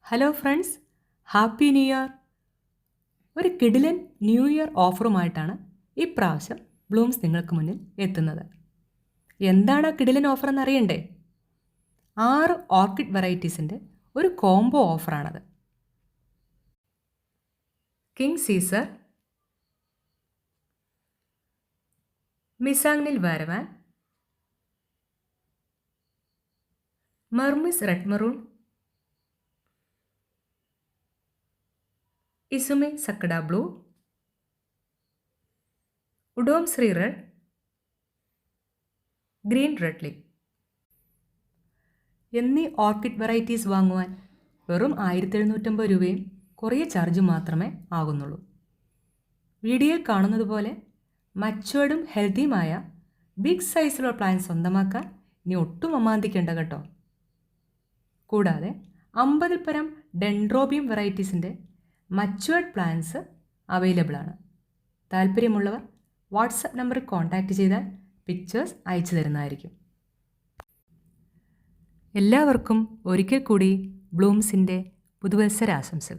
Hello friends, happy new year. ഒരു കിടിലൻ new year ഓഫറുമായിട്ടാണ് ഇപ്രാവശ്യം ബ്ലൂംസ് നിങ്ങൾക്ക് മുന്നിൽ എത്തുന്നത്. എന്താണ് ആ കിടിലൻ ഓഫർ എന്നറിയണ്ടേ? 6 ഓർക്കിഡ് വെറൈറ്റീസിൻ്റെ ഒരു കോംബോ ഓഫറാണത്. കിങ് സീസർ, മിസാങ്നിൽ വാരവാൻ, മർമിസ് റെഡ് മറൂൺ, ഇസുമെ സക്കഡ ബ്ലൂ, ഉഡോം ശ്രീ റെഡ്, ഗ്രീൻ റെഡ് ലിപ് എന്നീ ഓർക്കിഡ് വെറൈറ്റീസ് വാങ്ങുവാൻ വെറും 1750 രൂപയും കുറേ ചാർജും മാത്രമേ ആകുന്നുള്ളൂ. വീഡിയോയിൽ കാണുന്നത് പോലെ മച്ചുവേർഡും ഹെൽത്തിയുമായ ബിഗ് സൈസിലുള്ള പ്ലാന്റ് സ്വന്തമാക്കാൻ ഇനി ഒട്ടും അമാന്തിക്കേണ്ട കേട്ടോ. കൂടാതെ 50-ൽ പരം ഡെൻഡ്രോബിയം വെറൈറ്റീസിൻ്റെ മച്ചുവേർഡ് പ്ലാന്റ്സ് അവൈലബിൾ ആണ്. താല്പര്യമുള്ളവർ വാട്സപ്പ് നമ്പറിൽ കോൺടാക്റ്റ് ചെയ്താൽ പിക്ചേഴ്സ് അയച്ചു തരുന്നതായിരിക്കും. എല്ലാവർക്കും ഒരിക്കൽ കൂടി ബ്ലൂംസിൻ്റെ പുതുവത്സരാശംസകൾ.